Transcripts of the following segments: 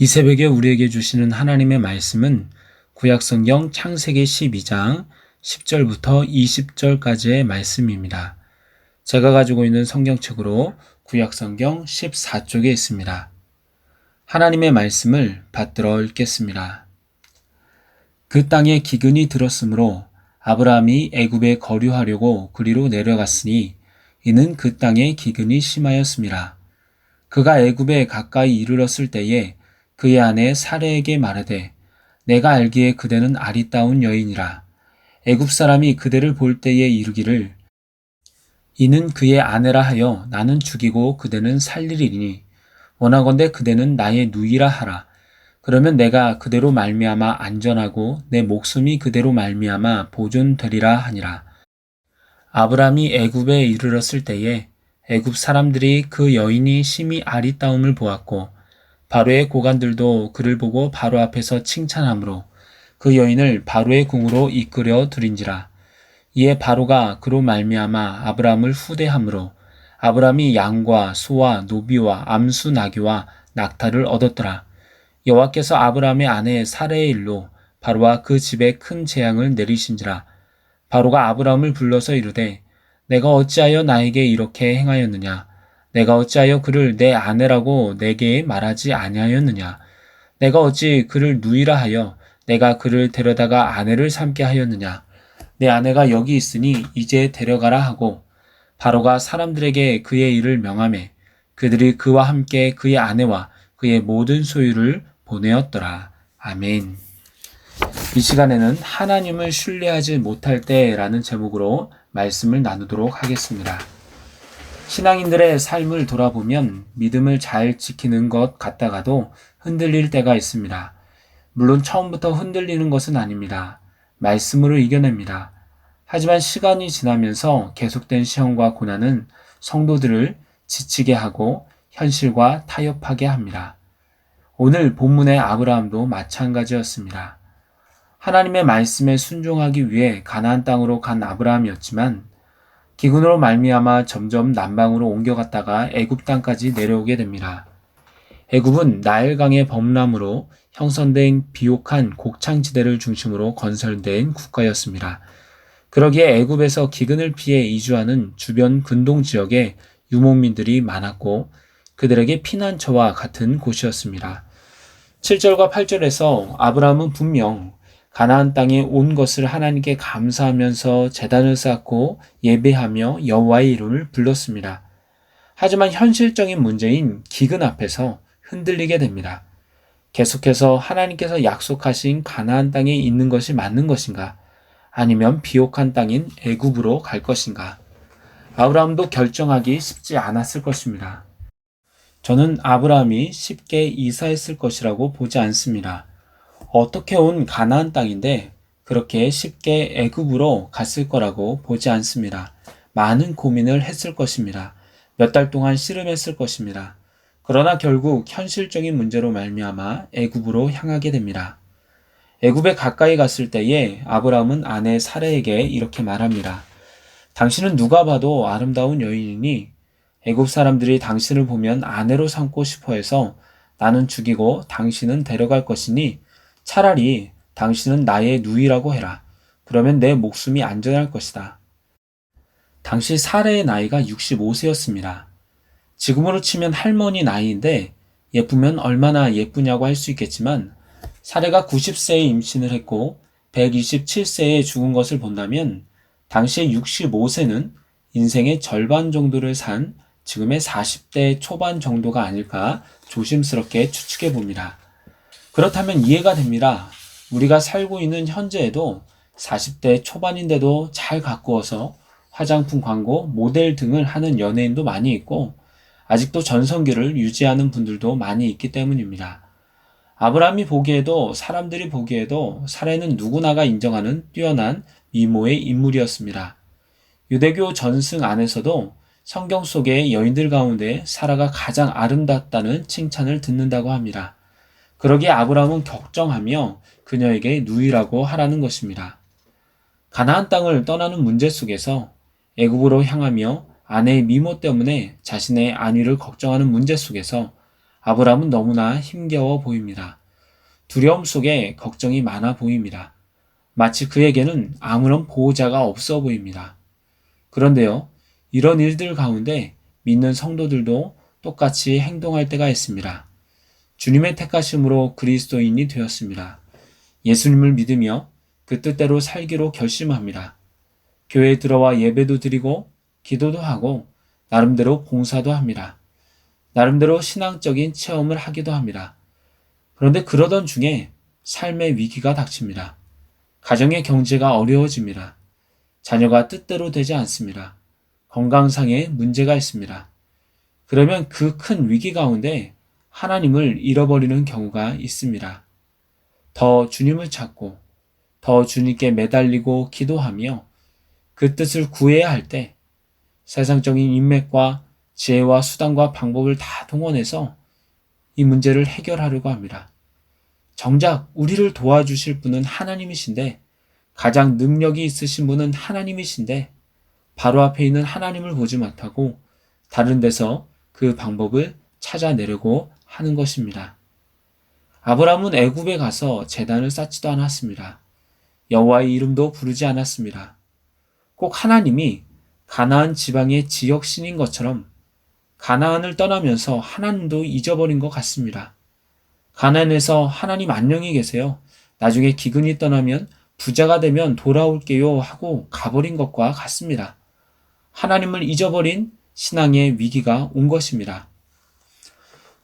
이 새벽에 우리에게 주시는 하나님의 말씀은 구약성경 창세기 12장 10절부터 20절까지의 말씀입니다. 제가 가지고 있는 성경책으로 구약성경 14쪽에 있습니다. 하나님의 말씀을 받들어 읽겠습니다. 그 땅에 기근이 들었으므로 아브라함이 애굽에 거류하려고 그리로 내려갔으니 이는 그 땅에 기근이 심하였습니다. 그가 애굽에 가까이 이르렀을 때에 그의 아내 사레에게 말하되 내가 알기에 그대는 아리따운 여인이라. 애굽 사람이 그대를 볼 때에 이르기를 이는 그의 아내라 하여 나는 죽이고 그대는 살리리니 원하건대 그대는 나의 누이라 하라. 그러면 내가 그대로 말미암아 안전하고 내 목숨이 그대로 말미암아 보존되리라 하니라. 아브람이 애굽에 이르렀을 때에 애굽 사람들이 그 여인이 심히 아리따움을 보았고 바로의 고관들도 그를 보고 바로 앞에서 칭찬하므로 그 여인을 바로의 궁으로 이끌어 들인지라. 이에 바로가 그로 말미암아 아브람을 후대함으로 아브람이 양과 소와 노비와 암수 나귀와 낙타를 얻었더라. 여호와께서 아브람의 아내 사레의 일로 바로와 그 집에 큰 재앙을 내리신지라. 바로가 아브람을 불러서 이르되 내가 어찌하여 나에게 이렇게 행하였느냐? 내가 어찌하여 그를 내 아내라고 내게 말하지 아니하였느냐? 내가 어찌 그를 누이라 하여 내가 그를 데려다가 아내를 삼게 하였느냐? 내 아내가 여기 있으니 이제 데려가라 하고 바로가 사람들에게 그의 일을 명하매 그들이 그와 함께 그의 아내와 그의 모든 소유를 보내었더라. 아멘. 이 시간에는 하나님을 신뢰하지 못할 때라는 제목으로 말씀을 나누도록 하겠습니다. 신앙인들의 삶을 돌아보면 믿음을 잘 지키는 것 같다가도 흔들릴 때가 있습니다. 물론 처음부터 흔들리는 것은 아닙니다. 말씀으로 이겨냅니다. 하지만 시간이 지나면서 계속된 시험과 고난은 성도들을 지치게 하고 현실과 타협하게 합니다. 오늘 본문의 아브라함도 마찬가지였습니다. 하나님의 말씀에 순종하기 위해 가나안 땅으로 간 아브라함이었지만 기근으로 말미암아 점점 남방으로 옮겨갔다가 애굽 땅까지 내려오게 됩니다. 애굽은 나일강의 범람으로 형성된 비옥한 곡창지대를 중심으로 건설된 국가였습니다. 그러기에 애굽에서 기근을 피해 이주하는 주변 근동 지역에 유목민들이 많았고 그들에게 피난처와 같은 곳이었습니다. 7절과 8절에서 아브라함은 분명 가나안 땅에 온 것을 하나님께 감사하면서 제단을 쌓고 예배하며 여호와의 이름을 불렀습니다. 하지만 현실적인 문제인 기근 앞에서 흔들리게 됩니다. 계속해서 하나님께서 약속하신 가나안 땅에 있는 것이 맞는 것인가? 아니면 비옥한 땅인 애굽으로 갈 것인가? 아브라함도 결정하기 쉽지 않았을 것입니다. 저는 아브라함이 쉽게 이사했을 것이라고 보지 않습니다. 어떻게 온 가나안 땅인데 그렇게 쉽게 애굽으로 갔을 거라고 보지 않습니다. 많은 고민을 했을 것입니다. 몇 달 동안 씨름했을 것입니다. 그러나 결국 현실적인 문제로 말미암아 애굽으로 향하게 됩니다. 애굽에 가까이 갔을 때에 아브라함은 아내 사레에게 이렇게 말합니다. 당신은 누가 봐도 아름다운 여인이니 애굽 사람들이 당신을 보면 아내로 삼고 싶어 해서 나는 죽이고 당신은 데려갈 것이니 차라리 당신은 나의 누이라고 해라. 그러면 내 목숨이 안전할 것이다. 당시 사레의 나이가 65세였습니다. 지금으로 치면 할머니 나이인데 예쁘면 얼마나 예쁘냐고 할 수 있겠지만 사레가 90세에 임신을 했고 127세에 죽은 것을 본다면 당시의 65세는 인생의 절반 정도를 산 지금의 40대 초반 정도가 아닐까 조심스럽게 추측해 봅니다. 그렇다면 이해가 됩니다. 우리가 살고 있는 현재에도 40대 초반인데도 잘 가꾸어서 화장품 광고, 모델 등을 하는 연예인도 많이 있고 아직도 전성기를 유지하는 분들도 많이 있기 때문입니다. 아브라함이 보기에도 사람들이 보기에도 사레는 누구나가 인정하는 뛰어난 미모의 인물이었습니다. 유대교 전승 안에서도 성경 속의 여인들 가운데 사라가 가장 아름답다는 칭찬을 듣는다고 합니다. 그러기에 아브라함은 걱정하며 그녀에게 누이라고 하라는 것입니다. 가나안 땅을 떠나는 문제 속에서 애굽으로 향하며 아내의 미모 때문에 자신의 안위를 걱정하는 문제 속에서 아브라함은 너무나 힘겨워 보입니다. 두려움 속에 걱정이 많아 보입니다. 마치 그에게는 아무런 보호자가 없어 보입니다. 그런데요, 이런 일들 가운데 믿는 성도들도 똑같이 행동할 때가 있습니다. 주님의 택하심으로 그리스도인이 되었습니다. 예수님을 믿으며 그 뜻대로 살기로 결심합니다. 교회에 들어와 예배도 드리고 기도도 하고 나름대로 봉사도 합니다. 나름대로 신앙적인 체험을 하기도 합니다. 그런데 그러던 중에 삶의 위기가 닥칩니다. 가정의 경제가 어려워집니다. 자녀가 뜻대로 되지 않습니다. 건강상의 문제가 있습니다. 그러면 그 큰 위기 가운데 하나님을 잃어버리는 경우가 있습니다. 더 주님을 찾고 더 주님께 매달리고 기도하며 그 뜻을 구해야 할 때 세상적인 인맥과 지혜와 수단과 방법을 다 동원해서 이 문제를 해결하려고 합니다. 정작 우리를 도와주실 분은 하나님이신데 가장 능력이 있으신 분은 하나님이신데 바로 앞에 있는 하나님을 보지 못하고 다른 데서 그 방법을 찾아내려고 하는 것입니다. 아브라함은 애굽에 가서 제단을 쌓지도 않았습니다. 여호와의 이름도 부르지 않았습니다. 꼭 하나님이 가나안 지방의 지역신인 것처럼 가나안을 떠나면서 하나님도 잊어버린 것 같습니다. 가나안에서 하나님 안녕히 계세요. 나중에 기근이 떠나면 부자가 되면 돌아올게요 하고 가버린 것과 같습니다. 하나님을 잊어버린 신앙의 위기가 온 것입니다.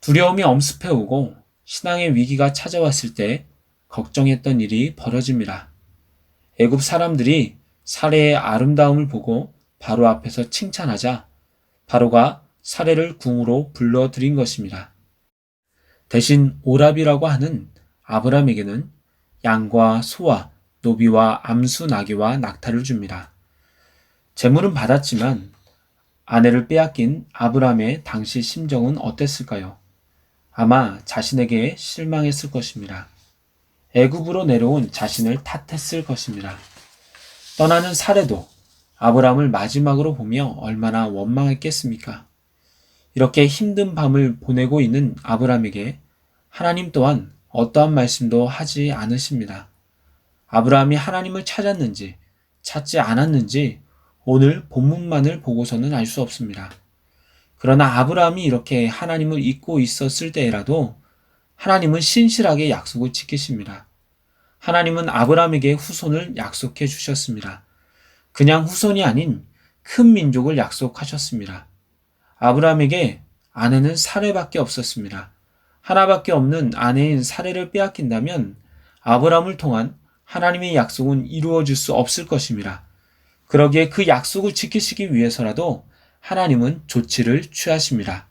두려움이 엄습해오고 신앙의 위기가 찾아왔을 때 걱정했던 일이 벌어집니다. 애굽 사람들이 사레의 아름다움을 보고 바로 앞에서 칭찬하자 바로가 사레를 궁으로 불러들인 것입니다. 대신 오랍이라고 하는 아브람에게는 양과 소와 노비와 암수 나귀와 낙타를 줍니다. 재물은 받았지만 아내를 빼앗긴 아브람의 당시 심정은 어땠을까요? 아마 자신에게 실망했을 것입니다. 애굽으로 내려온 자신을 탓했을 것입니다. 떠나는 사레도 아브람을 마지막으로 보며 얼마나 원망했겠습니까? 이렇게 힘든 밤을 보내고 있는 아브람에게 하나님 또한 어떠한 말씀도 하지 않으십니다. 아브람이 하나님을 찾았는지 찾지 않았는지 오늘 본문만을 보고서는 알 수 없습니다. 그러나 아브라함이 이렇게 하나님을 잊고 있었을 때라도 하나님은 신실하게 약속을 지키십니다. 하나님은 아브라함에게 후손을 약속해 주셨습니다. 그냥 후손이 아닌 큰 민족을 약속하셨습니다. 아브라함에게 아내는 사레밖에 없었습니다. 하나밖에 없는 아내인 사레를 빼앗긴다면 아브라함을 통한 하나님의 약속은 이루어질 수 없을 것입니다. 그러기에 그 약속을 지키시기 위해서라도 하나님은 조치를 취하십니다.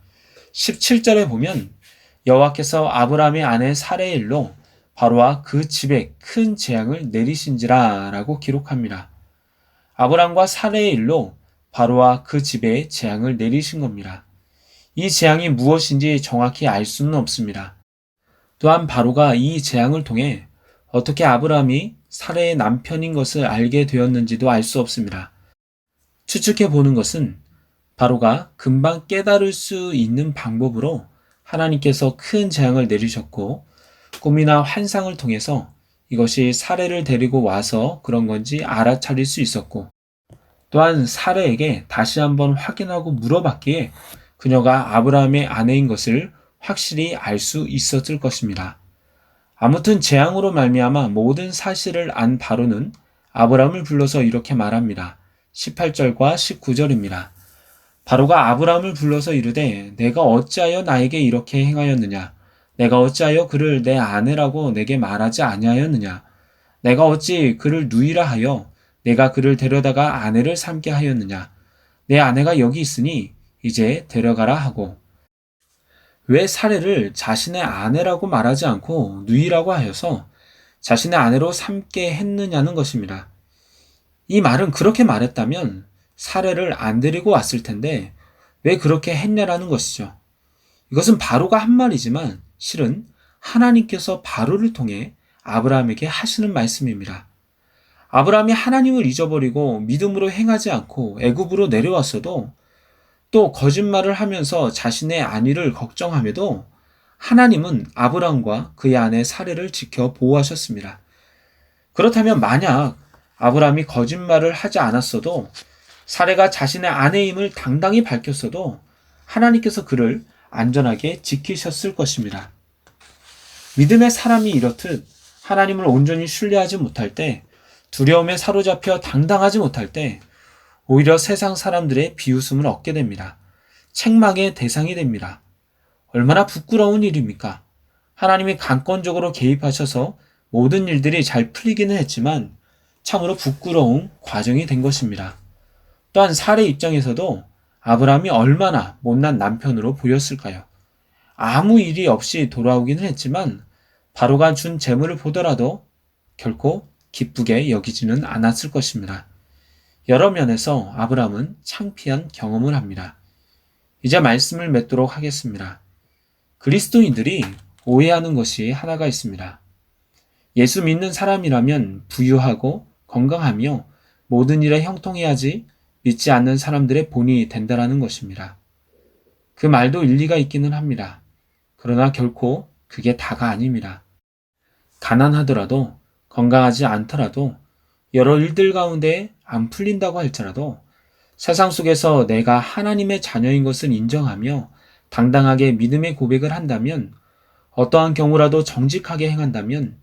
17절에 보면 여호와께서 아브라함의 아내 사레의 일로 바로와 그 집에 큰 재앙을 내리신지라 라고 기록합니다. 아브라함과 사레의 일로 바로와 그 집에 재앙을 내리신 겁니다. 이 재앙이 무엇인지 정확히 알 수는 없습니다. 또한 바로가 이 재앙을 통해 어떻게 아브라함이 사레의 남편인 것을 알게 되었는지도 알 수 없습니다. 추측해 보는 것은 바로가 금방 깨달을 수 있는 방법으로 하나님께서 큰 재앙을 내리셨고 꿈이나 환상을 통해서 이것이 사레를 데리고 와서 그런 건지 알아차릴 수 있었고 또한 사레에게 다시 한번 확인하고 물어봤기에 그녀가 아브라함의 아내인 것을 확실히 알 수 있었을 것입니다. 아무튼 재앙으로 말미암아 모든 사실을 안 바로는 아브라함을 불러서 이렇게 말합니다. 18절과 19절입니다. 바로가 아브라함을 불러서 이르되 내가 어찌하여 나에게 이렇게 행하였느냐? 내가 어찌하여 그를 내 아내라고 내게 말하지 아니하였느냐? 내가 어찌 그를 누이라 하여 내가 그를 데려다가 아내를 삼게 하였느냐? 내 아내가 여기 있으니 이제 데려가라 하고 왜 사레를 자신의 아내라고 말하지 않고 누이라고 하여서 자신의 아내로 삼게 했느냐는 것입니다. 이 말은 그렇게 말했다면 사레를 안 데리고 왔을 텐데 왜 그렇게 했냐라는 것이죠. 이것은 바로가 한 말이지만 실은 하나님께서 바로를 통해 아브라함에게 하시는 말씀입니다. 아브라함이 하나님을 잊어버리고 믿음으로 행하지 않고 애굽으로 내려왔어도 또 거짓말을 하면서 자신의 안위를 걱정함에도 하나님은 아브라함과 그의 아내 사례를 지켜 보호하셨습니다. 그렇다면 만약 아브라함이 거짓말을 하지 않았어도, 사례가 자신의 아내임을 당당히 밝혔어도 하나님께서 그를 안전하게 지키셨을 것입니다. 믿음의 사람이 이렇듯 하나님을 온전히 신뢰하지 못할 때, 두려움에 사로잡혀 당당하지 못할 때 오히려 세상 사람들의 비웃음을 얻게 됩니다. 책망의 대상이 됩니다. 얼마나 부끄러운 일입니까? 하나님이 강권적으로 개입하셔서 모든 일들이 잘 풀리기는 했지만 참으로 부끄러운 과정이 된 것입니다. 또한 사례 입장에서도 아브라함이 얼마나 못난 남편으로 보였을까요? 아무 일이 없이 돌아오기는 했지만 바로가 준 재물을 보더라도 결코 기쁘게 여기지는 않았을 것입니다. 여러 면에서 아브라함은 창피한 경험을 합니다. 이제 말씀을 맺도록 하겠습니다. 그리스도인들이 오해하는 것이 하나가 있습니다. 예수 믿는 사람이라면 부유하고 건강하며 모든 일에 형통해야지 믿지 않는 사람들의 본이 된다라는 것입니다. 그 말도 일리가 있기는 합니다. 그러나 결코 그게 다가 아닙니다. 가난하더라도, 건강하지 않더라도, 여러 일들 가운데 안 풀린다고 할지라도 세상 속에서 내가 하나님의 자녀인 것을 인정하며 당당하게 믿음의 고백을 한다면, 어떠한 경우라도 정직하게 행한다면,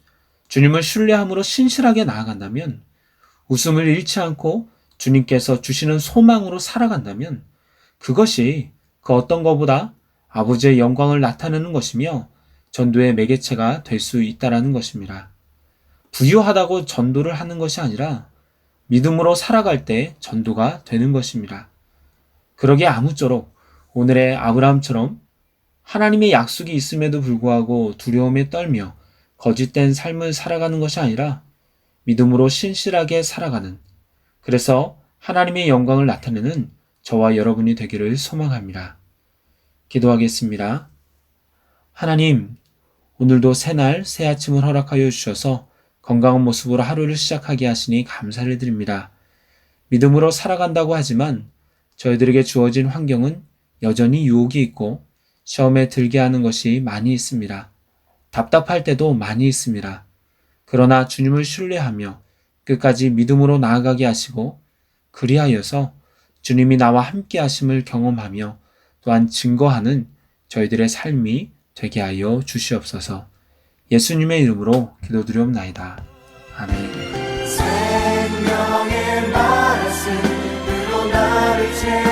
주님을 신뢰함으로 신실하게 나아간다면, 웃음을 잃지 않고 주님께서 주시는 소망으로 살아간다면 그것이 그 어떤 것보다 아버지의 영광을 나타내는 것이며 전도의 매개체가 될 수 있다라는 것입니다. 부유하다고 전도를 하는 것이 아니라 믿음으로 살아갈 때 전도가 되는 것입니다. 그러기에 아무쪼록 오늘의 아브라함처럼 하나님의 약속이 있음에도 불구하고 두려움에 떨며 거짓된 삶을 살아가는 것이 아니라 믿음으로 신실하게 살아가는, 그래서 하나님의 영광을 나타내는 저와 여러분이 되기를 소망합니다. 기도하겠습니다. 하나님, 오늘도 새날 새 아침을 허락하여 주셔서 건강한 모습으로 하루를 시작하게 하시니 감사를 드립니다. 믿음으로 살아간다고 하지만 저희들에게 주어진 환경은 여전히 유혹이 있고 시험에 들게 하는 것이 많이 있습니다. 답답할 때도 많이 있습니다. 그러나 주님을 신뢰하며 끝까지 믿음으로 나아가게 하시고, 그리하여서 주님이 나와 함께 하심을 경험하며 또한 증거하는 저희들의 삶이 되게 하여 주시옵소서. 예수님의 이름으로 기도드리옵나이다. 아멘. 생명의 말씀으로 나를 채워